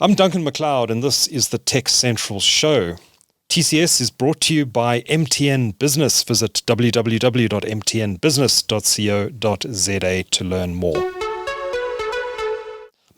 I'm Duncan McLeod, and this is the TechCentral Show. TCS is brought to you by MTN Business. Visit www.mtnbusiness.co.za to learn more.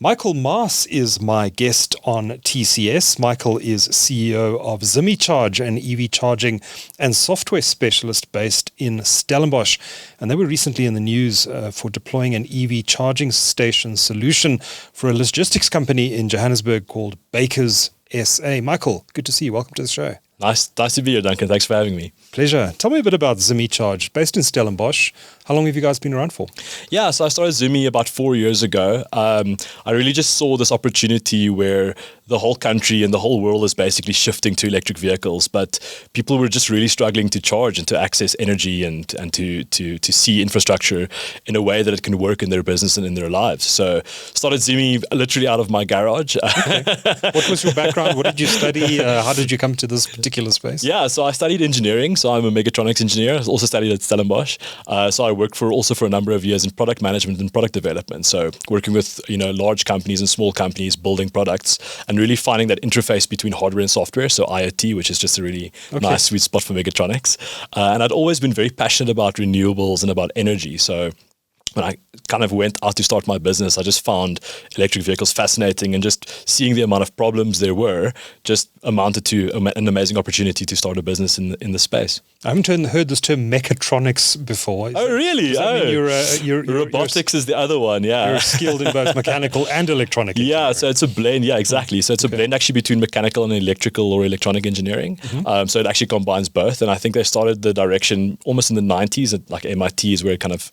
Michael Maas is my guest on TCS. Michael is CEO of Zimi Charge, an EV charging and software specialist based in Stellenbosch. And they were recently in the news for deploying an EV charging station solution for a logistics company in Johannesburg called Bakers SA. Michael, good to see you. Welcome to the show. Nice to be here, Duncan. Thanks for having me. Pleasure. Tell me a bit about Zimi Charge, based in Stellenbosch. How long have you guys been around for? Yeah, so I started Zimi about 4 years ago. I really just saw this opportunity where the whole country and the whole world is basically shifting to electric vehicles, but people were just really struggling to charge and to access energy and to see infrastructure in a way that it can work in their business and in their lives. So started Zimi literally out of my garage. Okay. What was your background? What did you study? How did you come to this particular space? Yeah, so I studied engineering. So I'm a mechatronics engineer. I also studied at Stellenbosch. So I worked for a number of years in product management and product development. So working with large companies and small companies building products and really finding that interface between hardware and software. So IoT, which is just a really nice sweet spot for mechatronics. And I'd always been very passionate about renewables and about energy. So when I kind of went out to start my business, I just found electric vehicles fascinating, and just seeing the amount of problems there were just amounted to an amazing opportunity to start a business in the space. I haven't heard this term mechatronics before. Really? Does that mean you're robotics is the other one, yeah. You're skilled in both mechanical and electronic engineering. Yeah, so it's a blend, exactly. So it's a blend actually between mechanical and electrical or electronic engineering. Mm-hmm. So it actually combines both, and I think they started the direction almost in the 90s at like MIT is where it kind of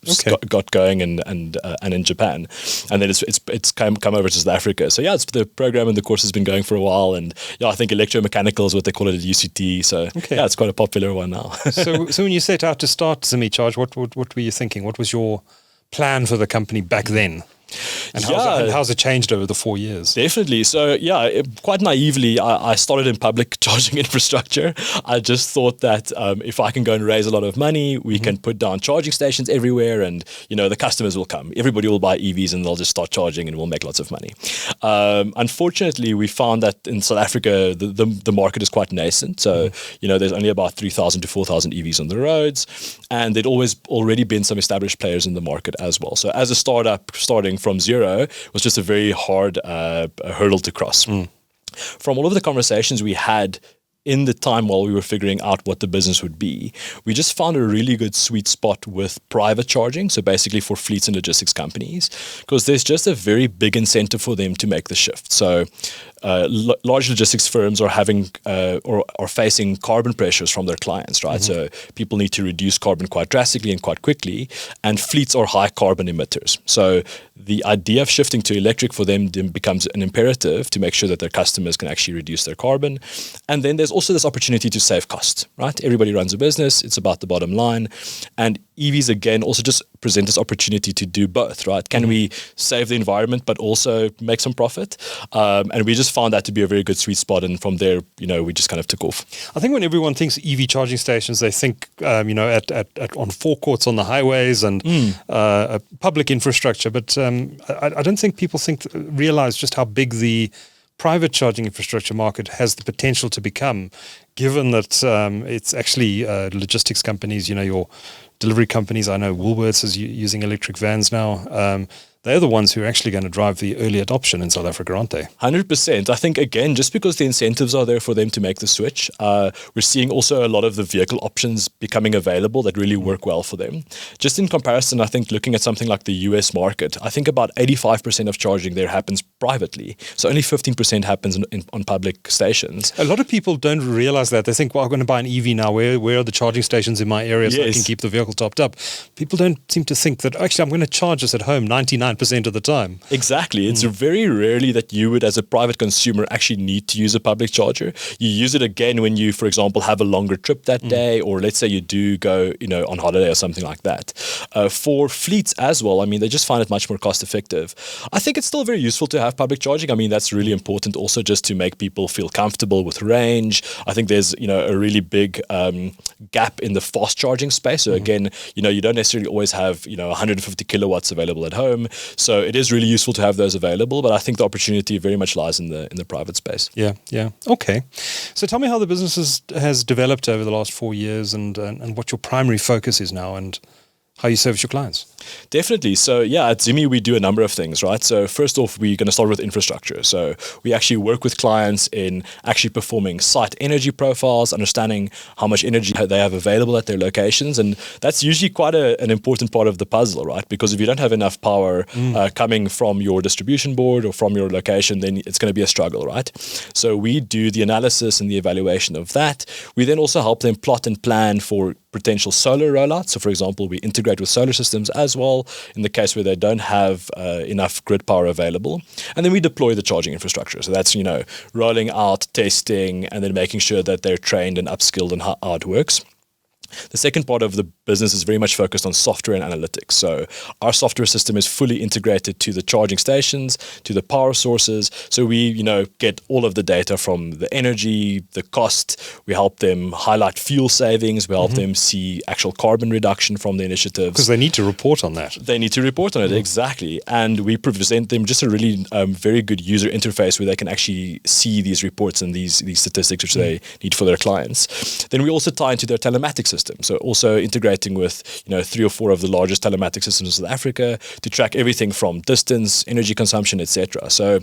got going. And in Japan, and then it's come over to South Africa. So yeah, it's the program and the course has been going for a while, and yeah, I think electromechanical is what they call it at UCT. So yeah, it's quite a popular one now. so when you set out to start Zimi Charge, what were you thinking? What was your plan for the company back then? And how's it changed over the 4 years? Definitely. So yeah, quite naively, I started in public charging infrastructure. I just thought that if I can go and raise a lot of money, we can put down charging stations everywhere, and the customers will come. Everybody will buy EVs and they'll just start charging and we'll make lots of money. Unfortunately, we found that in South Africa, the market is quite nascent. So, there's only about 3,000 to 4,000 EVs on the roads, and there'd already been some established players in the market as well. So as a startup starting from zero was just a very hard hurdle to cross. From all of the conversations we had in the time while we were figuring out what the business would be, we just found a really good sweet spot with private charging, so basically for fleets and logistics companies, because there's just a very big incentive for them to make the shift. So large logistics firms are having or are facing carbon pressures from their clients, right? So people need to reduce carbon quite drastically and quite quickly, and fleets are high carbon emitters. So the idea of shifting to electric for them becomes an imperative to make sure that their customers can actually reduce their carbon. And then there's also this opportunity to save costs, right? Everybody runs a business. It's about the bottom line. And EVs, again, also just present this opportunity to do both, right? Can we save the environment but also make some profit? And we just found that to be a very good sweet spot. And from there, we just kind of took off. I think when everyone thinks EV charging stations, they think, on forecourts on the highways and public infrastructure. But I don't think people realize just how big the private charging infrastructure market has the potential to become, given that it's actually logistics companies, your delivery companies. I know Woolworths is using electric vans now. They're the ones who are actually going to drive the early adoption in South Africa, aren't they? 100%. I think, again, just because the incentives are there for them to make the switch, we're seeing also a lot of the vehicle options becoming available that really work well for them. Just in comparison, I think looking at something like the US market, I think about 85% of charging there happens privately. So only 15% happens on public stations. A lot of people don't realize that. They think, well, I'm going to buy an EV now. Where are the charging stations in my area so I can keep the vehicle topped up? People don't seem to think that, actually, I'm going to charge this at home 99% of the time. Exactly. It's very rarely that you would, as a private consumer, actually need to use a public charger. You use it again when you, for example, have a longer trip that day, or let's say you do go, on holiday or something like that. For fleets as well, I mean, they just find it much more cost effective. I think it's still very useful to have public charging. I mean, that's really important also just to make people feel comfortable with range. I think there's, a really big gap in the fast charging space. So again, you don't necessarily always have, 150 kilowatts available at home. So it is really useful to have those available, but I think the opportunity very much lies in the private space. Yeah, yeah. Okay. So tell me how the business has developed over the last 4 years and what your primary focus is now and how you service your clients. Definitely. So yeah, at Zimi, we do a number of things, right? So first off, we're going to start with infrastructure. So we actually work with clients in actually performing site energy profiles, understanding how much energy they have available at their locations. And that's usually quite an important part of the puzzle, right? Because if you don't have enough power coming from your distribution board or from your location, then it's going to be a struggle, right? So we do the analysis and the evaluation of that. We then also help them plot and plan for potential solar rollouts. So for example, we integrate with solar systems as well in the case where they don't have enough grid power available. And then we deploy the charging infrastructure. So that's, rolling out, testing, and then making sure that they're trained and upskilled in how it works. The second part of the business is very much focused on software and analytics. So our software system is fully integrated to the charging stations, to the power sources. So we, get all of the data from the energy, the cost. We help them highlight fuel savings. We help them see actual carbon reduction from the initiatives. Because they need to report on that. They need to report on it, exactly. And we present them just a really very good user interface where they can actually see these reports and these statistics which they need for their clients. Then we also tie into their telematics system. So also integrating with 3 or 4 of the largest telematics systems in South Africa to track everything from distance, energy consumption, etc. So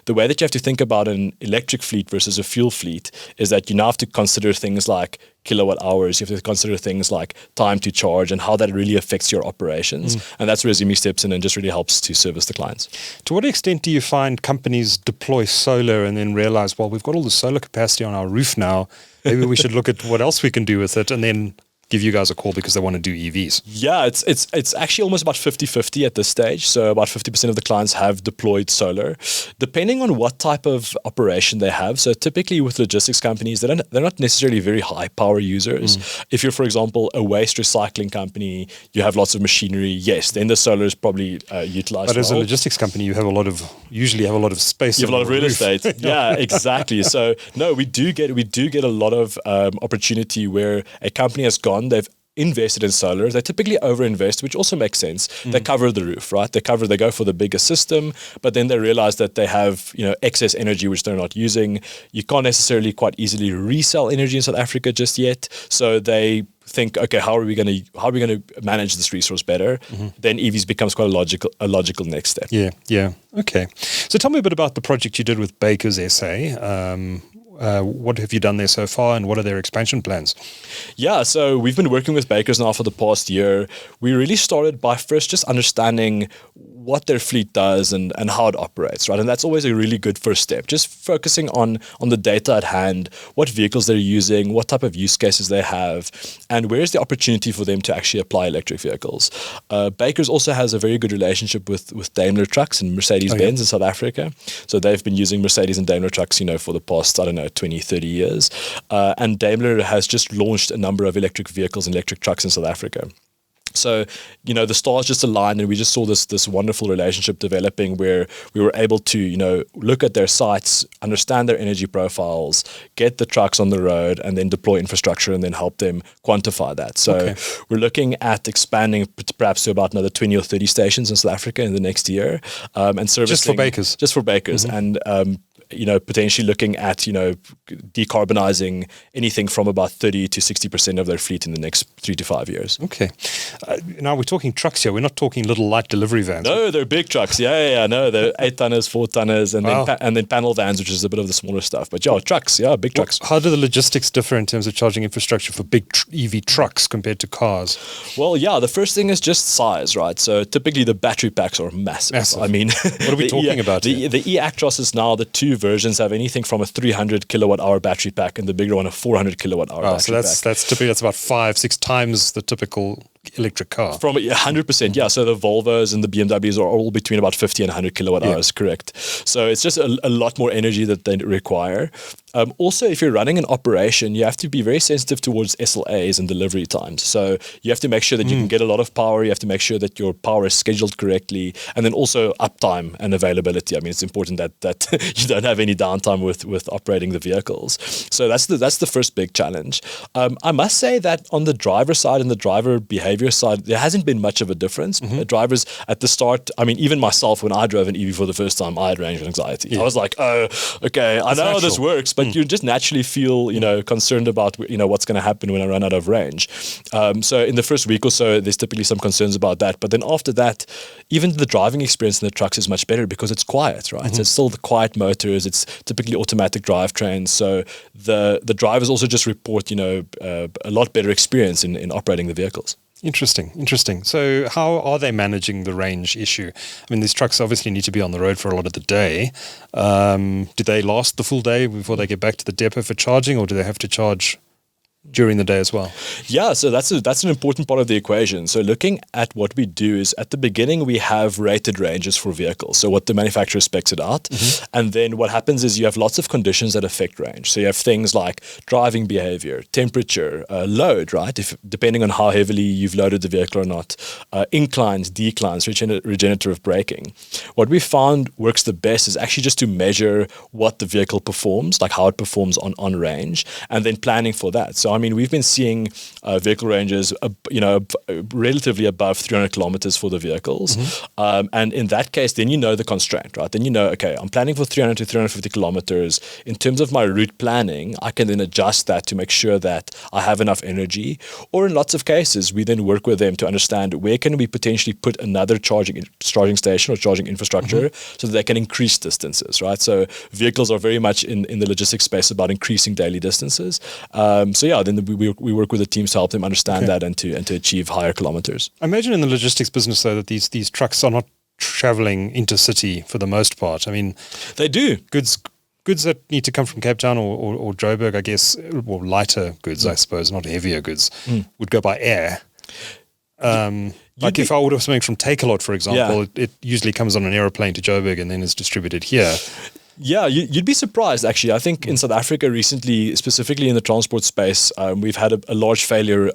the way that you have to think about an electric fleet versus a fuel fleet is that you now have to consider things like kilowatt hours. You have to consider things like time to charge and how that really affects your operations. And that's where Zimi steps in and just really helps to service the clients. To what extent do you find companies deploy solar and then realize, well, we've got all the solar capacity on our roof now, maybe we should look at what else we can do with it, and then give you guys a call because they want to do EVs? Yeah, it's actually almost about 50-50 at this stage. So about 50% of the clients have deployed solar, depending on what type of operation they have. So typically with logistics companies, they're not necessarily very high power users. If you're, for example, a waste recycling company, you have lots of machinery, yes, then the solar is probably utilized. But as a logistics company, you usually have a lot of space. You have a lot of real estate. Yeah, exactly. So no, we do get a lot of opportunity where a company has gone. They've invested in solar. They typically overinvest, which also makes sense. They cover the roof, right? They go for the bigger system, but then they realize that they have, excess energy which they're not using. You can't necessarily quite easily resell energy in South Africa just yet. So they think, okay, how are we going to manage this resource better? Then EVs becomes quite a logical next step. Yeah. Okay. So tell me a bit about the project you did with Bakers SA. What have you done there so far, and what are their expansion plans? Yeah, so we've been working with Bakers now for the past year. We really started by first just understanding what their fleet does and how it operates, right? And that's always a really good first step. Just focusing on the data at hand, what vehicles they're using, what type of use cases they have, and where's the opportunity for them to actually apply electric vehicles. Bakers also has a very good relationship with Daimler Trucks and Mercedes-Benz in South Africa. So they've been using Mercedes and Daimler Trucks, for the past, 20, 30 years. And Daimler has just launched a number of electric vehicles and electric trucks in South Africa. So, the stars just aligned, and we just saw this wonderful relationship developing where we were able to, look at their sites, understand their energy profiles, get the trucks on the road, and then deploy infrastructure and then help them quantify that. So we're looking at expanding perhaps to about another 20 or 30 stations in South Africa in the next year, and servicing just for Bakers, and potentially looking at, decarbonizing anything from about 30 to 60% of their fleet in the next 3 to 5 years. Okay. Now we're talking trucks here. We're not talking little light delivery vans. No, they're big trucks. Yeah. No, they're 8-tonners, 4-tonners, and then panel vans, which is a bit of the smaller stuff. But trucks. Yeah, big trucks. How do the logistics differ in terms of charging infrastructure for big EV trucks compared to cars? Well, yeah, the first thing is just size, right? So typically the battery packs are massive. I mean, what are we talking about here? The e-Actros is now, the two versions have anything from a 300 kilowatt hour battery pack and the bigger one a 400 kilowatt hour battery pack. So that's typically about 5-6 times the typical electric car. From 100%, yeah. So the Volvos and the BMWs are all between about 50 and 100 kilowatt hours, correct. So it's just a lot more energy that they require. Also, if you're running an operation, you have to be very sensitive towards SLAs and delivery times. So you have to make sure that you can get a lot of power. You have to make sure that your power is scheduled correctly, and then also uptime and availability. I mean, it's important that you don't have any downtime with operating the vehicles. So that's the first big challenge. I must say that on the driver side and the driver behavior side, there hasn't been much of a difference. Drivers at the start, I mean, even myself, when I drove an EV for the first time, I had range anxiety. Yeah. I was like, oh, okay, I know how this works, but you just naturally feel, concerned about, what's going to happen when I run out of range. So in the first week or so, there's typically some concerns about that. But then after that, even the driving experience in the trucks is much better because it's quiet, right? So it's still the quiet motors. It's typically automatic drivetrains. So the drivers also just report, a lot better experience in operating the vehicles. Interesting. So how are they managing the range issue? I mean, these trucks obviously need to be on the road for a lot of the day. Do they last the full day before they get back to the depot for charging, or do they have to charge during the day as well? Yeah, so that's an important part of the equation. So looking at what we do is at the beginning we have rated ranges for vehicles. So what the manufacturer specs it out. And then what happens is you have lots of conditions that affect range. So you have things like driving behavior, temperature, load, right? Depending on how heavily you've loaded the vehicle or not, inclines, declines, regenerative braking. What we found works the best is actually just to measure what the vehicle performs, like how it performs on range, and then planning for that. So I mean, we've been seeing vehicle ranges, relatively above 300 kilometers for the vehicles. And in that case, then the constraint, right? Then okay, I'm planning for 300 to 350 kilometers. In terms of my route planning, I can then adjust that to make sure that I have enough energy. Or in lots of cases, we then work with them to understand where can we potentially put another charging station or charging infrastructure so that they can increase distances, right? So vehicles are very much in the logistics space about increasing daily distances. Then we work with the teams to help them understand that and to achieve higher kilometers. I imagine in the logistics business, though, that these trucks are not traveling intercity for the most part. I mean, they do. Goods that need to come from Cape Town or Joburg, I guess, or lighter goods, I suppose, not heavier goods, would go by air. If I order something from Takealot, for example, it usually comes on an aeroplane to Joburg and then is distributed here. Yeah, you'd be surprised, actually. I think in South Africa recently, specifically in the transport space, we've had a large failure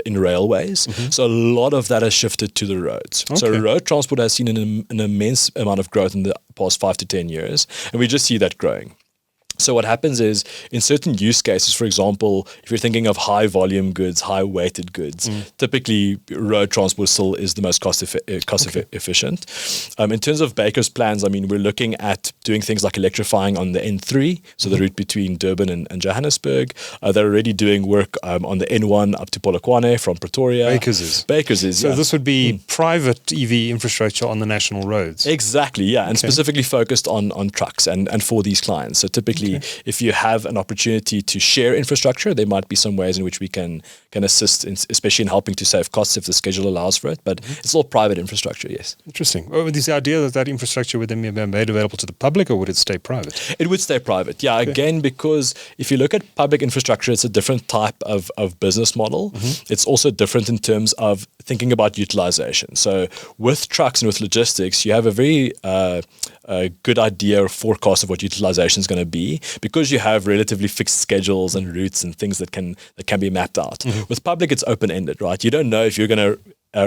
in railways. So a lot of that has shifted to the roads. Okay. So road transport has seen an immense amount of growth in the past 5 to 10 years, and we just see that growing. So what happens is in certain use cases, for example, if you're thinking of high volume goods, high weighted goods, typically road transport still is the most cost efficient. In terms of Baker's plans, I mean, we're looking at doing things like electrifying on the N3, so the route between Durban and Johannesburg. They're already doing work on the N1 up to Polokwane from Pretoria. Baker's is. So this would be private EV infrastructure on the national roads. Exactly, yeah, and specifically focused on trucks and for these clients. So typically, if you have an opportunity to share infrastructure, there might be some ways in which we can assist, especially in helping to save costs if the schedule allows for it. But it's all private infrastructure, yes. Interesting. Well, is the idea that infrastructure would then be made available to the public, or would it stay private? It would stay private, yeah. Okay. Again, because if you look at public infrastructure, it's a different type of business model. It's also different in terms of thinking about utilization. So with trucks and with logistics, you have a very good idea or forecast of what utilization is going to be, because you have relatively fixed schedules and routes and things that can be mapped out. With public, it's open-ended, right? You don't know if you're going to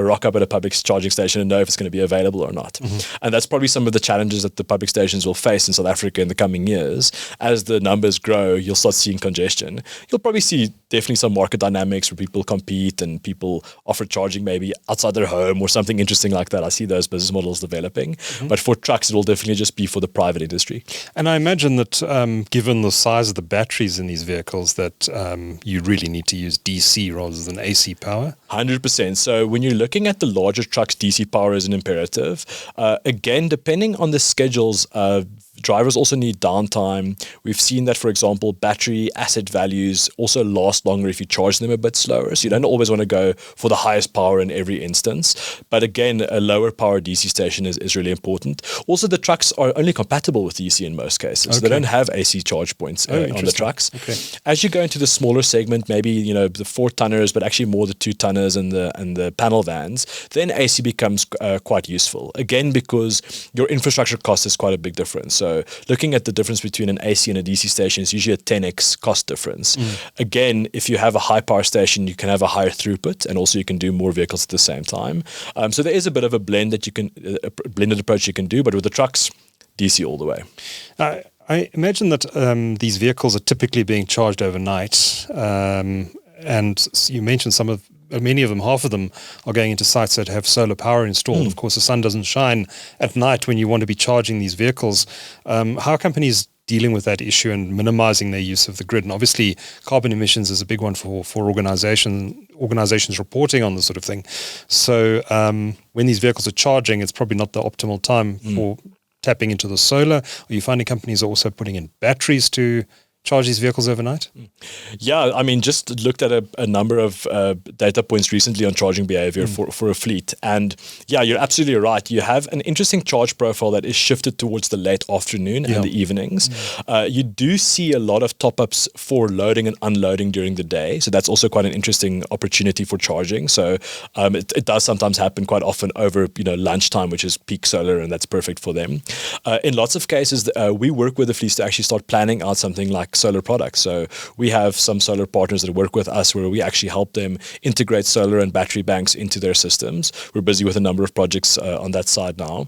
rock up at a public charging station and know if it's going to be available or not. And that's probably some of the challenges that the public stations will face in South Africa in the coming years. As the numbers grow, you'll start seeing congestion. You'll probably see definitely some market dynamics where people compete and people offer charging maybe outside their home or something interesting like that. I see those business models developing. But for trucks, it will definitely just be for the private industry. And I imagine that given the size of the batteries in these vehicles, that you really need to use DC rather than AC power. 100%. So when you're looking at the larger trucks, DC power is an imperative. Again, depending on the schedules, drivers also need downtime. We've seen that, for example, battery asset values also last longer if you charge them a bit slower. So you don't always want to go for the highest power in every instance. But again, a lower power DC station is really important. Also, the trucks are only compatible with DC in most cases. So they don't have AC charge points on the trucks. As you go into the smaller segment, maybe the 4-tonners, but actually more the 2-tonners and the panel vans, then AC becomes quite useful. Again, because your infrastructure cost is quite a big difference. So So looking at the difference between an AC and a DC station is usually a 10x cost difference. Again, if you have a high power station, you can have a higher throughput, and also you can do more vehicles at the same time. So there is a bit of a blend that you can, a blended approach you can do, but with the trucks, DC all the way. I imagine that these vehicles are typically being charged overnight, and you mentioned many of them, half of them are going into sites that have solar power installed. Of course, the sun doesn't shine at night when you want to be charging these vehicles. How are companies dealing with that issue and minimizing their use of the grid? And obviously, carbon emissions is a big one for organizations reporting on this sort of thing. So when these vehicles are charging, it's probably not the optimal time for tapping into the solar. Are you finding companies are also putting in batteries to charge these vehicles overnight? Yeah, I mean, just looked at a number of data points recently on charging behavior for a fleet. And yeah, you're absolutely right. You have an interesting charge profile that is shifted towards the late afternoon and the evenings. You do see a lot of top-ups for loading and unloading during the day. So that's also quite an interesting opportunity for charging. So it does sometimes happen quite often over lunchtime, which is peak solar, and that's perfect for them. In lots of cases, we work with the fleets to actually start planning out something like solar products. So we have some solar partners that work with us where we actually help them integrate solar and battery banks into their systems. We're busy with a number of projects on that side now.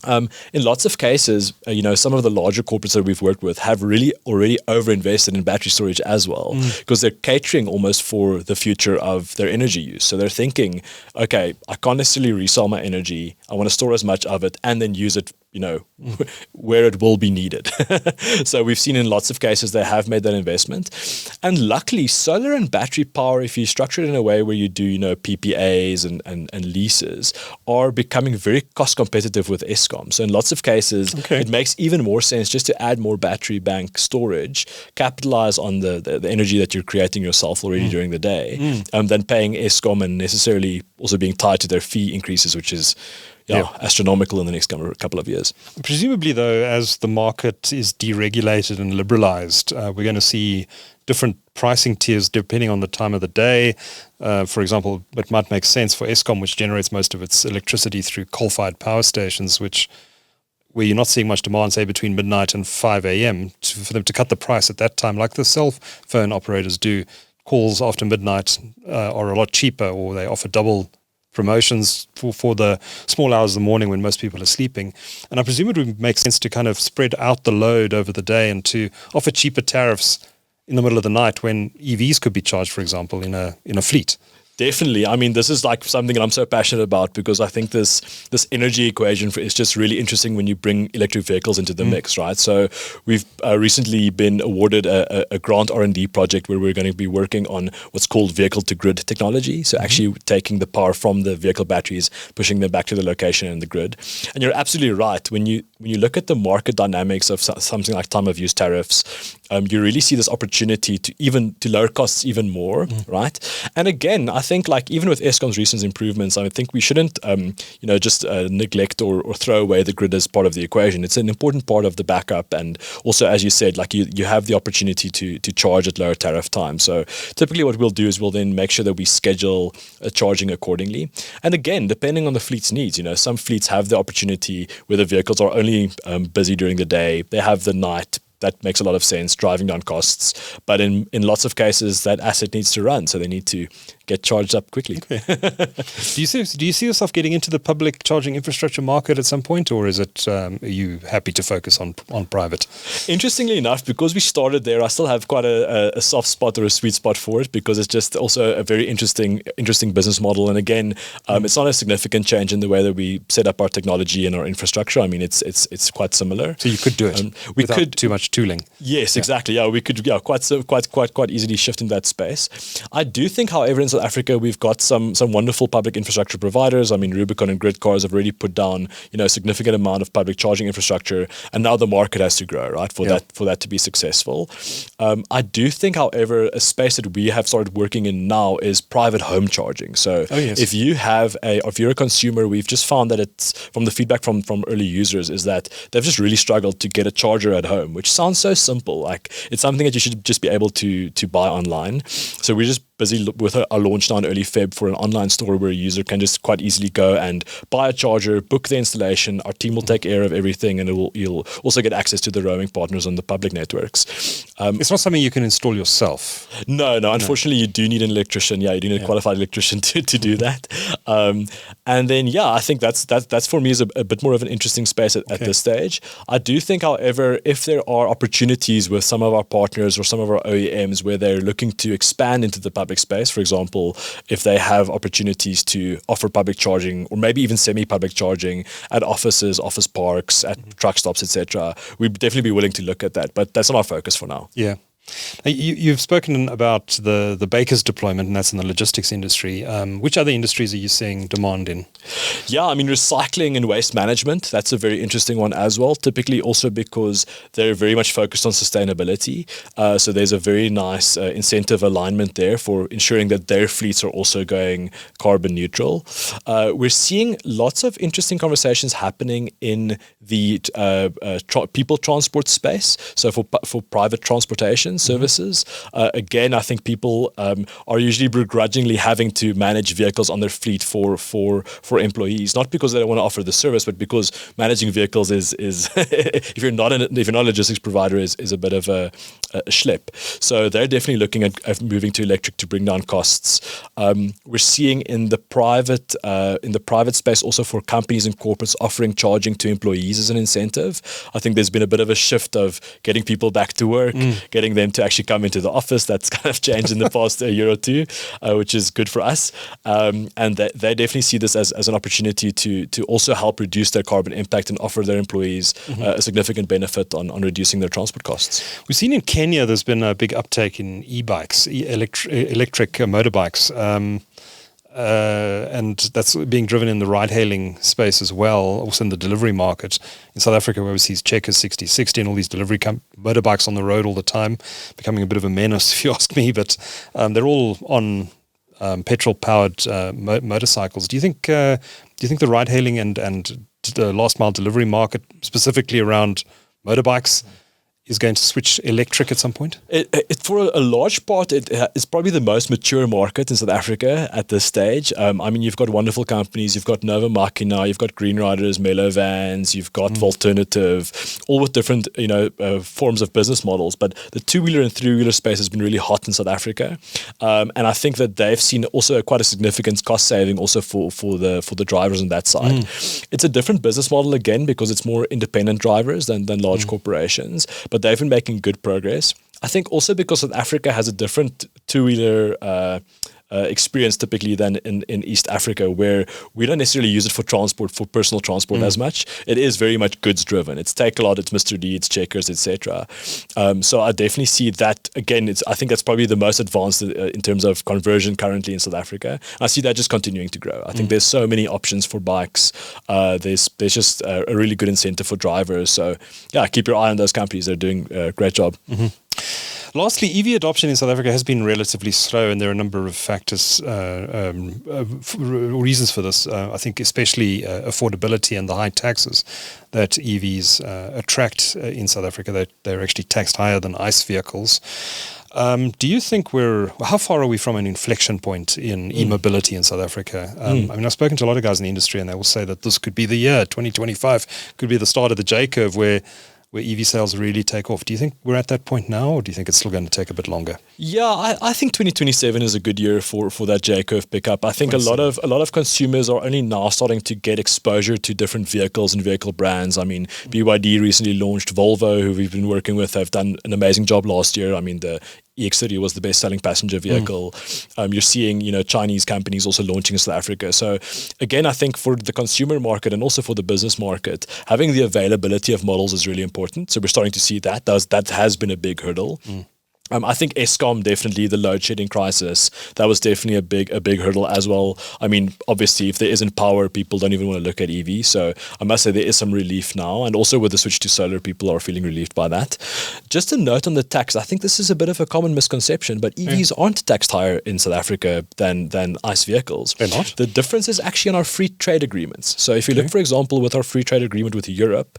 In lots of cases, some of the larger corporates that we've worked with have really already overinvested in battery storage as well, because they're catering almost for the future of their energy use. So they're thinking, okay, I can't necessarily resell my energy. I want to store as much of it and then use it where it will be needed. So we've seen in lots of cases they have made that investment. And luckily, solar and battery power, if you structure it in a way where you do, PPAs and leases, are becoming very cost competitive with Eskom. So in lots of cases, it makes even more sense just to add more battery bank storage, capitalize on the energy that you're creating yourself already during the day, than paying Eskom and necessarily also being tied to their fee increases, which is astronomical in the next couple of years. Presumably, though, as the market is deregulated and liberalized, we're going to see different pricing tiers depending on the time of the day. For example, it might make sense for Eskom, which generates most of its electricity through coal-fired power stations, where you're not seeing much demand, say, between midnight and 5 a.m., for them to cut the price at that time, like the cell phone operators do. Calls after midnight are a lot cheaper, or they offer double promotions for the small hours of the morning when most people are sleeping. And I presume it would make sense to kind of spread out the load over the day and to offer cheaper tariffs in the middle of the night when EVs could be charged, for example, in a fleet. Definitely. I mean, this is like something that I'm so passionate about, because I think this energy equation is just really interesting when you bring electric vehicles into the mix, right? So we've recently been awarded a grant R&D project where we're going to be working on what's called vehicle-to-grid technology. So actually taking the power from the vehicle batteries, pushing them back to the location and the grid. And you're absolutely right. When you look at the market dynamics of something like time-of-use tariffs, you really see this opportunity to lower costs even more, right? And again, I think like even with Eskom's recent improvements, I think we shouldn't just neglect or throw away the grid as part of the equation. It's an important part of the backup, and also, as you said, like you have the opportunity to charge at lower tariff time. So typically what we'll do is we'll then make sure that we schedule charging accordingly. And again, depending on the fleet's needs, some fleets have the opportunity where the vehicles are only busy during the day. They have the night. That makes a lot of sense, driving down costs. But in lots of cases, that asset needs to run, so they need to get charged up quickly. Okay. Do you see yourself getting into the public charging infrastructure market at some point, or is it are you happy to focus on private? Interestingly enough, because we started there, I still have quite a soft spot or a sweet spot for it, because it's just also a very interesting business model. And again, it's not a significant change in the way that we set up our technology and our infrastructure. I mean, it's quite similar. So you could do it. We could too much tooling. Yes, exactly. Yeah, we could. Yeah, quite easily shift in that space. I do think, however, in South Africa, we've got some wonderful public infrastructure providers. I mean, Rubicon and Gridcars have already put down a significant amount of public charging infrastructure, and now the market has to grow, right, for that to be successful. I do think, however, a space that we have started working in now is private home charging. So if you're a consumer, we've just found that it's from the feedback from early users is that they've just really struggled to get a charger at home, which sounds so simple. Like it's something that you should just be able to buy online. So we're just busy with our launch now in early Feb for an online store where a user can just quite easily go and buy a charger, book the installation. Our team will take care of everything, and you'll also get access to the roaming partners on the public networks. It's not something you can install yourself. No. Unfortunately, you do need an electrician. Yeah, you do need a qualified electrician to do that. And then, I think that's for me is a bit more of an interesting space at this stage. I do think, however, if there are opportunities with some of our partners or some of our OEMs where they're looking to expand into the public space, for example, if they have opportunities to offer public charging or maybe even semi-public charging at offices, office parks, at truck stops, etc., we'd definitely be willing to look at that. But that's not our focus for now. Yeah. You've spoken about the Baker's deployment, and that's in the logistics industry. Which other industries are you seeing demand in? Yeah, I mean, recycling and waste management, that's a very interesting one as well, typically also because they're very much focused on sustainability. So there's a very nice incentive alignment there for ensuring that their fleets are also going carbon neutral. We're seeing lots of interesting conversations happening in the people transport space, so for private transportation services. Again, I think people are usually begrudgingly having to manage vehicles on their fleet for employees, not because they don't want to offer the service, but because managing vehicles is if you're not a logistics provider is a bit of a schlep. So they're definitely looking at moving to electric to bring down costs. We're seeing in the private space also for companies and corporates offering charging to employees as an incentive. I think there's been a bit of a shift of getting people back to work, getting them to actually come into the office. That's kind of changed in the past year or two, which is good for us. And they definitely see this as an opportunity to also help reduce their carbon impact and offer their employees a significant benefit on reducing their transport costs. We've seen in Kenya there's been a big uptake in e-bikes, electric motorbikes. And that's being driven in the ride-hailing space as well, also in the delivery market. In South Africa, where we see Checkers 6060 and all these delivery motorbikes on the road all the time, becoming a bit of a menace, if you ask me. But they're all on petrol-powered motorcycles. Do you think the ride-hailing and the last-mile delivery market, specifically around motorbikes, is going to switch electric at some point? For a large part, it's probably the most mature market in South Africa at this stage. I mean, you've got wonderful companies. You've got Nova Machina, you've got Green Riders, Mellow Vans, you've got Volternative, all with different forms of business models. But the two-wheeler and three-wheeler space has been really hot in South Africa, and I think that they've seen also quite a significant cost saving also for the drivers on that side. It's a different business model again because it's more independent drivers than large corporations. But they've been making good progress. I think also because South Africa has a different two-wheeler experience typically than in East Africa, where we don't necessarily use it for personal transport as much. It is very much goods driven. It's Takealot, it's Mr. D, it's Checkers, etc. So I definitely see that again. I think that's probably the most advanced in terms of conversion currently in South Africa. I see that just continuing to grow. I think there's so many options for bikes. There's just a really good incentive for drivers. So yeah, keep your eye on those companies. They're doing a great job. Lastly, EV adoption in South Africa has been relatively slow, and there are a number of factors, reasons for this. I think especially affordability and the high taxes that EVs attract in South Africa. They're actually taxed higher than ICE vehicles. Do you think how far are we from an inflection point in e-mobility in South Africa? I mean, I've spoken to a lot of guys in the industry, and they will say that this could be the year, 2025, could be the start of the J-curve where EV sales really take off. Do you think we're at that point now, or do you think it's still going to take a bit longer? Yeah, I think 2027 is a good year for that J-curve pickup. I think a lot of consumers are only now starting to get exposure to different vehicles and vehicle brands. I mean, BYD recently launched Volvo, who we've been working with. They've done an amazing job last year. I mean, the EX30 was the best-selling passenger vehicle. You're seeing, Chinese companies also launching in South Africa. So, again, I think for the consumer market and also for the business market, having the availability of models is really important. So we're starting to see that. That has been a big hurdle. I think Eskom, definitely the load shedding crisis, that was definitely a big hurdle as well. I mean, obviously, if there isn't power, people don't even want to look at EV. So I must say there is some relief now. And also with the switch to solar, people are feeling relieved by that. Just a note on the tax. I think this is a bit of a common misconception, but EVs aren't taxed higher in South Africa than ICE vehicles. They're not? The difference is actually on our free trade agreements. So if you look, for example, with our free trade agreement with Europe,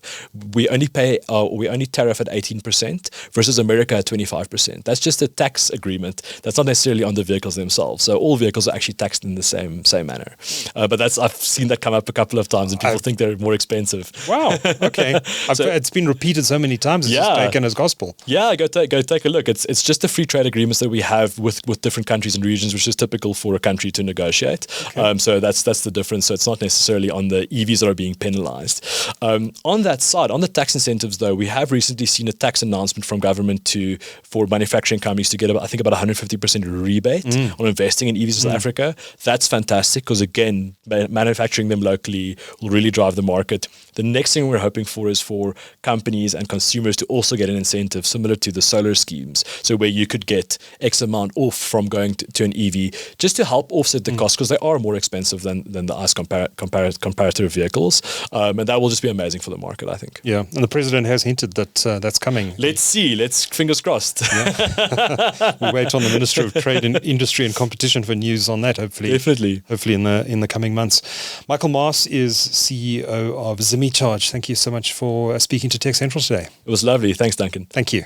we only tariff at 18% versus America at 25%. That's just a tax agreement. That's not necessarily on the vehicles themselves. So all vehicles are actually taxed in the same manner. But I've seen that come up a couple of times, and people think they're more expensive. Wow. Okay. It's been repeated so many times. It's just taken as gospel. Yeah, go take a look. It's just the free trade agreements that we have with different countries and regions, which is typical for a country to negotiate. Okay. So that's the difference. So it's not necessarily on the EVs that are being penalized. On that side, on the tax incentives, though, we have recently seen a tax announcement from government for manufacturing companies to get about 150% rebate on investing in EVs in South Africa. That's fantastic because, again, manufacturing them locally will really drive the market. The next thing we're hoping for is for companies and consumers to also get an incentive similar to the solar schemes. So where you could get X amount off from going to an EV just to help offset the cost, because they are more expensive than the ICE comparative vehicles. And that will just be amazing for the market, I think. Yeah, and the president has hinted that that's coming. Let's see. Fingers crossed. Yeah. We wait on the Minister of Trade and Industry and Competition for news on that, hopefully. Definitely. Hopefully in the coming months. Michael Maas is CEO of Zimi Charge. Thank you so much for speaking to Tech Central today. It was lovely. Thanks, Duncan. Thank you.